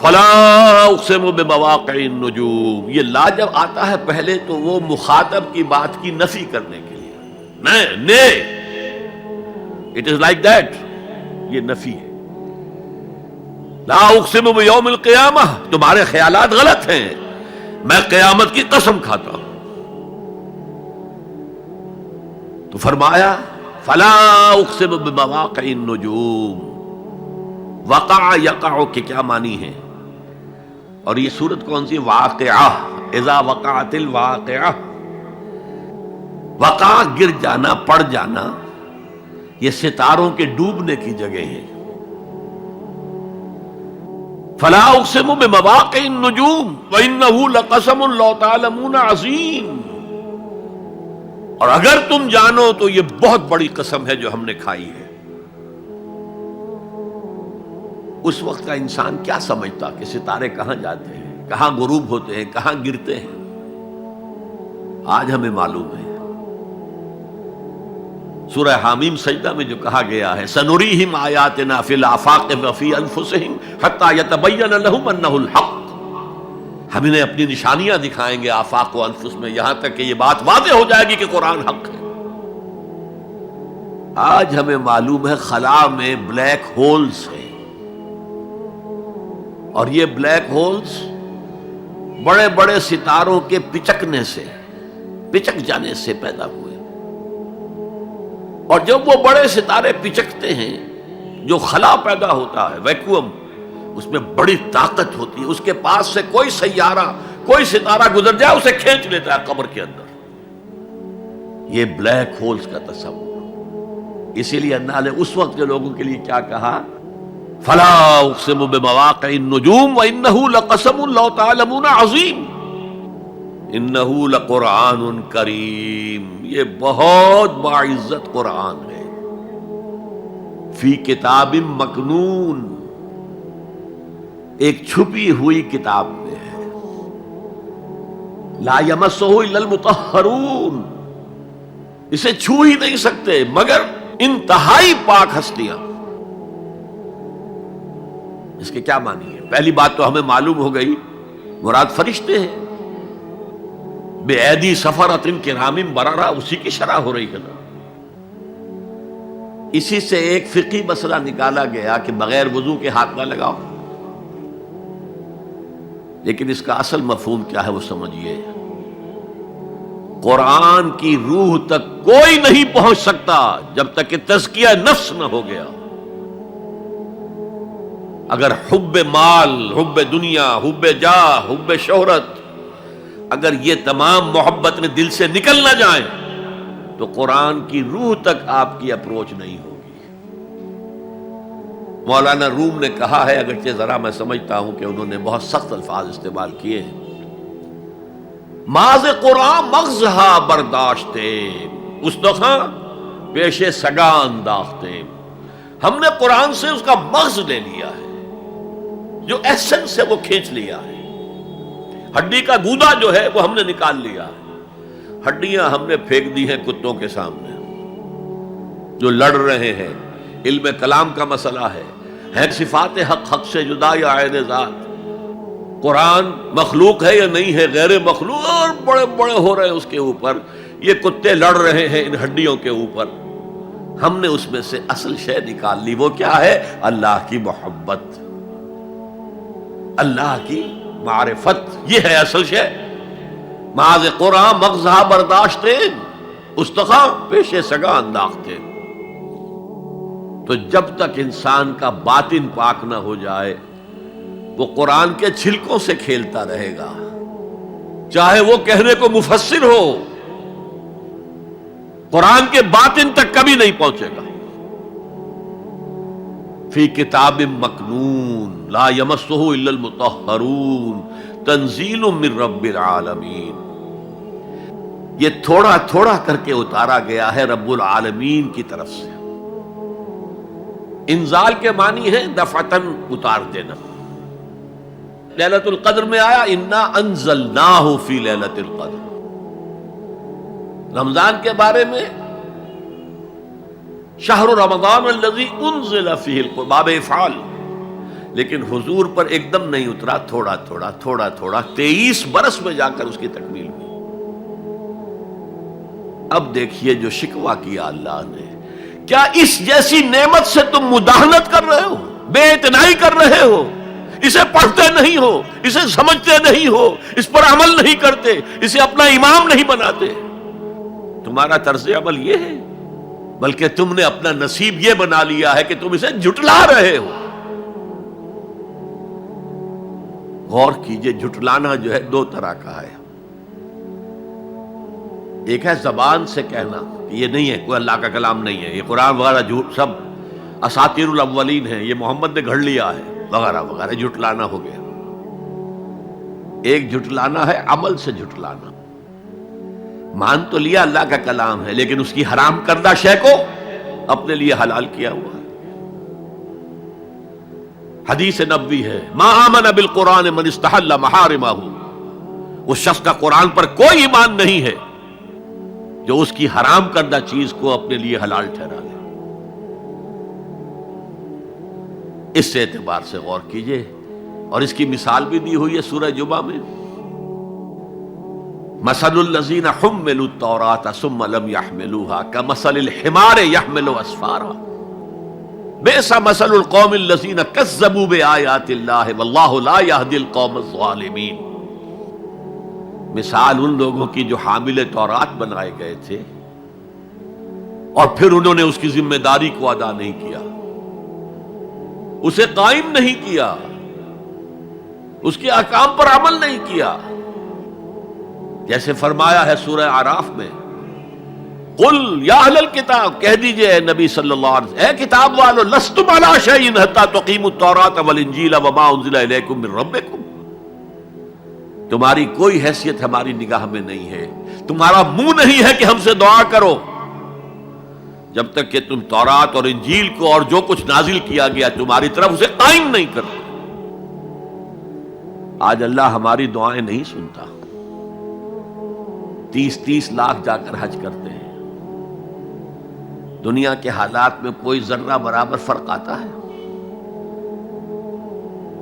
فلا اقسم بمواقع النجوم، یہ لا جب آتا ہے پہلے تو وہ مخاطب کی بات کی نفی کرنے کے لیے، نے اٹ از لائک دیٹ، یہ نفی ہے۔ لا اقسم بیوم القیامہ، تمہارے خیالات غلط ہیں، میں قیامت کی قسم کھاتا ہوں۔ تو فرمایا فلا اقسم بمواقع النجوم، وقع یقع کے کیا معنی ہے؟ اور یہ سورت کون سی؟ واقعہ، اذا وقعت الواقعہ، وقع گر جانا، پڑ جانا، یہ ستاروں کے ڈوبنے کی جگہ ہے۔ فلا اقسم بمواقع النجوم وانہ لقسم لو تعلمون عظیم، اور اگر تم جانو تو یہ بہت بڑی قسم ہے جو ہم نے کھائی ہے۔ اس وقت کا انسان کیا سمجھتا کہ ستارے کہاں جاتے ہیں، کہاں غروب ہوتے ہیں، کہاں گرتے ہیں؟ آج ہمیں معلوم ہے۔ سورہ حامیم سجدہ میں جو کہا گیا ہے سنریہم آیاتنا فی الآفاق وفی انفسہم حتی یتبین لہم انہ الحق، ہم انہیں اپنی نشانیاں دکھائیں گے آفاق و انفس میں، یہاں تک کہ یہ بات واضح ہو جائے گی کہ قرآن حق ہے۔ آج ہمیں معلوم ہے خلا میں بلیک ہولز ہیں، اور یہ بلیک ہولز بڑے بڑے ستاروں کے پچکنے سے، پچک جانے سے پیدا ہوئے، اور جب وہ بڑے ستارے پچکتے ہیں، جو خلا پیدا ہوتا ہے، ویکیوم، اس میں بڑی طاقت ہوتی ہے، اس کے پاس سے کوئی سیارہ، کوئی ستارہ گزر جائے اسے کھینچ لیتا ہے قبر کے اندر۔ یہ بلیک ہولز کا تصور، اسی لیے اللہ نے اس وقت کے لوگوں کے لیے کیا کہا؟ فلا اقسم بمواقع النجوم وانہ لقسم لو تعلمون عظیم، انہ لقرآن کریم، یہ بہت باعزت قرآن ہے، فی کتاب مکنون، ایک چھپی ہوئی کتاب میں ہے، لا یمسہ الا المطہرون، اسے چھو ہی نہیں سکتے مگر انتہائی پاک ہستیاں۔ اس کے کیا معنی ہے؟ پہلی بات تو ہمیں معلوم ہو گئی، مراد فرشتے ہیں، بے ایدی سفرۃ کرام بررہ، اسی کی شرح ہو رہی ہے نا۔ اسی سے ایک فقہی مسئلہ نکالا گیا کہ بغیر وضو کے ہاتھ نہ لگاؤ، لیکن اس کا اصل مفہوم کیا ہے وہ سمجھیے۔ قرآن کی روح تک کوئی نہیں پہنچ سکتا جب تک کہ تزکیہ نفس نہ ہو گیا۔ اگر حب مال، حب دنیا، حب جاہ، حب شہرت، اگر یہ تمام محبت میں دل سے نکل نہ جائیں تو قرآن کی روح تک آپ کی اپروچ نہیں ہوگی۔ مولانا روم نے کہا ہے، اگرچہ ذرا میں سمجھتا ہوں کہ انہوں نے بہت سخت الفاظ استعمال کیے ہیں، ماز قرآن مغزہا برداشتے استخاں پیش سگاں انداختے، ہم نے قرآن سے اس کا مغز لے لیا ہے، جو ایسنس ہے وہ کھینچ لیا ہے، ہڈی کا گودا جو ہے وہ ہم نے نکال لیا ہے، ہڈیاں ہم نے پھینک دی ہیں کتوں کے سامنے جو لڑ رہے ہیں۔ علم کلام کا مسئلہ ہے صفات حق حق سے جدا یا عین ذات، قرآن مخلوق ہے یا نہیں ہے، غیر مخلوق، اور بڑے بڑے ہو رہے ہیں اس کے اوپر، یہ کتے لڑ رہے ہیں ان ہڈیوں کے اوپر۔ ہم نے اس میں سے اصل شے نکال لی، وہ کیا ہے؟ اللہ کی محبت، اللہ کی معرفت، یہ ہے اصل شے۔ ماذ قرآن مغزہ برداشتے استخاں پیش سگاں انداختے۔ تو جب تک انسان کا باطن پاک نہ ہو جائے وہ قرآن کے چھلکوں سے کھیلتا رہے گا، چاہے وہ کہنے کو مفسر ہو، قرآن کے باطن تک کبھی نہیں پہنچے گا۔ فی کتاب مکنون لا یمسہ الا المطہرون تنزیل من رب العالمین، یہ تھوڑا تھوڑا کر کے اتارا گیا ہے رب العالمین کی طرف سے۔ انزال کے معنی ہے دفعتاً اتار دینا۔ لیلۃ القدر میں آیا انا انزلناہ فی لیلۃ القدر، رمضان کے بارے میں شہر رمضان الذی انزل فیہ القرآن، باب افعال، لیکن حضور پر ایک دم نہیں اترا، تھوڑا تھوڑا تھوڑا تھوڑا 23 برس میں جا کر اس کی تکمیل ہوئی۔ اب دیکھیے جو شکوہ کیا اللہ نے، کیا اس جیسی نعمت سے تم مداہنت کر رہے ہو، بے اعتنائی کر رہے ہو، اسے پڑھتے نہیں ہو، اسے سمجھتے نہیں ہو، اس پر عمل نہیں کرتے، اسے اپنا امام نہیں بناتے۔ تمہارا طرز عمل یہ ہے، بلکہ تم نے اپنا نصیب یہ بنا لیا ہے کہ تم اسے جھٹلا رہے ہو۔ غور کیجئے، جھٹلانا جو ہے دو طرح کا ہے۔ ایک ہے زبان سے کہنا کہ یہ نہیں ہے، کوئی اللہ کا کلام نہیں ہے، یہ قرآن وغیرہ جھوٹ، سب اساطیر الاولین ہیں، یہ محمد نے گھڑ لیا ہے وغیرہ وغیرہ، جھٹلانا ہو گیا۔ ایک جھٹلانا ہے عمل سے جھٹلانا، مان تو لیا اللہ کا کلام ہے لیکن اس کی حرام کردہ شے کو اپنے لیے حلال کیا ہوا ہے۔ حدیث نبوی ہے، ما آمن بالقرآن من استحل محارمہ، اس شخص کا قرآن پر کوئی ایمان نہیں ہے جو اس کی حرام کردہ چیز کو اپنے لیے حلال ٹھہرا لے۔ اس اعتبار سے غور کیجئے، اور اس کی مثال بھی دی ہوئی ہے سورہ جمعہ میں، مثل الذین حملوا التوراۃ ثم لم يحملوها كمثل الحمار يحمل اسفارا بئس مثل القوم الذین کذبوا بآیات اللہ واللہ لا یہدی القوم الظالمین۔ مثال ان لوگوں کی جو حامل تورات بنائے گئے تھے اور پھر انہوں نے اس کی ذمہ داری کو ادا نہیں کیا، اسے قائم نہیں کیا، اس کے احکام پر عمل نہیں کیا۔ جیسے فرمایا ہے سورہ اعراف میں، قل یا اہل الکتاب، کہہ دیجئے اے نبی صلی اللہ علیہ وسلم، اے کتاب والو، لستم علی شیء حتی تقیموا التوراۃ والانجیل وما انزل الیکم من ربکم، تمہاری کوئی حیثیت ہماری نگاہ میں نہیں ہے، تمہارا منہ نہیں ہے کہ ہم سے دعا کرو جب تک کہ تم تورات اور انجیل کو اور جو کچھ نازل کیا گیا تمہاری طرف اسے قائم نہیں کرتے۔ آج اللہ ہماری دعائیں نہیں سنتا، 30 لاکھ جا کر حج کرتے ہیں، دنیا کے حالات میں کوئی ذرہ برابر فرق آتا ہے؟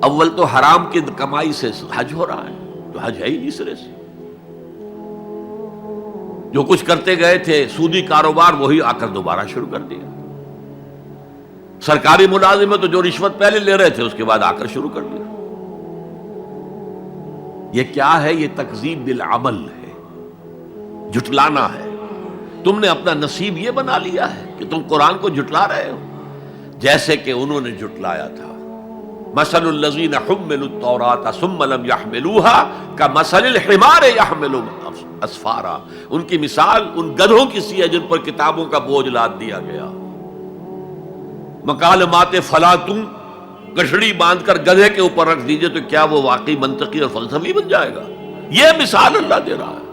اول تو حرام کی کمائی سے حج ہو رہا ہے، تو حج ہے ہی نہیں سرے سے۔ جو کچھ کرتے گئے تھے سودی کاروبار وہی آ کر دوبارہ شروع کر دیا، سرکاری ملازم تو جو رشوت پہلے لے رہے تھے اس کے بعد آ کر شروع کر دیا۔ یہ کیا ہے؟ یہ تکذیب بالعمل ہے، جھٹلانا ہے۔ تم نے اپنا نصیب یہ بنا لیا ہے کہ تم قرآن کو جھٹلا رہے ہو، جیسے کہ انہوں نے جھٹلایا تھا۔ مثل الذین حملوا التوراۃ ثم لم يحملوها كمثل الحمار يحمل اسفارا، ان کی مثال ان گدھوں کی سی ہے جن پر کتابوں کا بوجھ لاد دیا گیا۔ مکالمات فلاطوں، گٹھڑی باندھ کر گدھے کے اوپر رکھ دیجئے تو کیا وہ واقعی منطقی اور فلسفی بن جائے گا؟ یہ مثال اللہ دے رہا ہے۔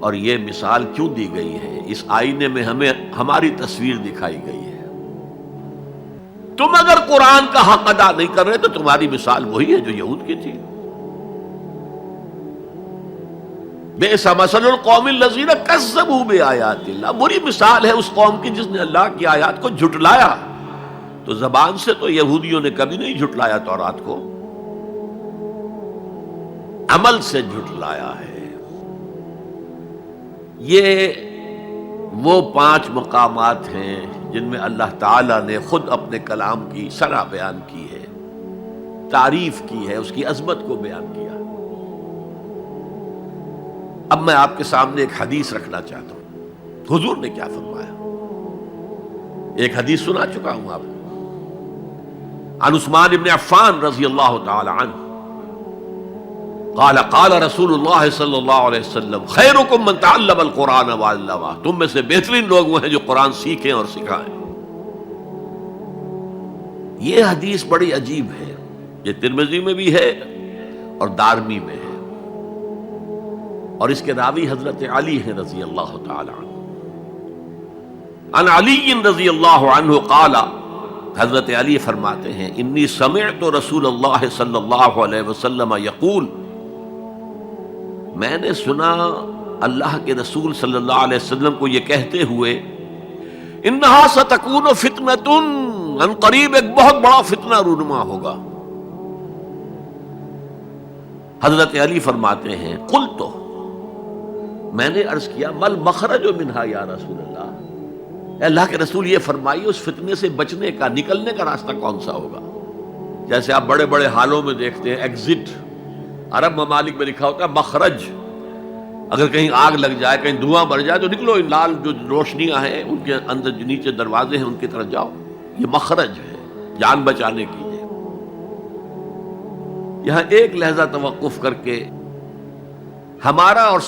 اور یہ مثال کیوں دی گئی ہے؟ اس آئینے میں ہمیں ہماری تصویر دکھائی گئی ہے۔ تم اگر قرآن کا حق ادا نہیں کر رہے تو تمہاری مثال وہی ہے جو یہود کی تھی۔ بئس مثل القوم الذین کذبوا بآیات اللہ، بری مثال ہے اس قوم کی جس نے اللہ کی آیات کو جھٹلایا۔ تو زبان سے تو یہودیوں نے کبھی نہیں جھٹلایا تورات کو، عمل سے جھٹلایا ہے۔ یہ وہ 5 مقامات ہیں جن میں اللہ تعالیٰ نے خود اپنے کلام کی ثنا بیان کی ہے، تعریف کی ہے، اس کی عظمت کو بیان کیا۔ اب میں آپ کے سامنے ایک حدیث رکھنا چاہتا ہوں، حضور نے کیا فرمایا۔ ایک حدیث سنا چکا ہوں آپ کو، عن عثمان بن عفان رضی اللہ تعالی عنہ قال قال رسول اللہ صلی اللہ علیہ وسلم خیرکم من تعلم القرآن وعلمہ، تم میں سے بہترین لوگ وہ ہیں جو قرآن سیکھیں اور سکھائیں۔ یہ حدیث بڑی عجیب ہے، یہ ترمذی میں بھی ہے اور دارمی میں ہے، اور اس کے راوی حضرت علی ہیں رضی اللہ تعالی عنہ۔ عن علی رضی اللہ عنہ قال، حضرت علی فرماتے ہیں انی سمعت رسول اللہ صلی اللہ علیہ وسلم یقول، میں نے سنا اللہ کے رسول صلی اللہ علیہ وسلم کو یہ کہتے ہوئے، انہا ستکون فتنۃ، ان قریب ایک بہت بڑا فتنہ رونما ہوگا۔ حضرت علی فرماتے ہیں قلت، میں نے عرض کیا مل مخرج منہا یا رسول اللہ، اے اللہ کے رسول یہ فرمائیے اس فتنے سے بچنے کا، نکلنے کا راستہ کون سا ہوگا؟ جیسے آپ بڑے بڑے حالوں میں دیکھتے ہیں ایگزٹ، عرب ممالک میں لکھا ہوتا ہے مخرج، اگر کہیں آگ لگ جائے، کہیں دھواں بڑھ جائے تو نکلو، لال جو روشنیاں ہیں ان کے اندر جو نیچے دروازے ہیں ان کی طرف جاؤ، یہ مخرج ہے جان بچانے کی۔ یہاں ایک لحظہ توقف کر کے ہمارا اور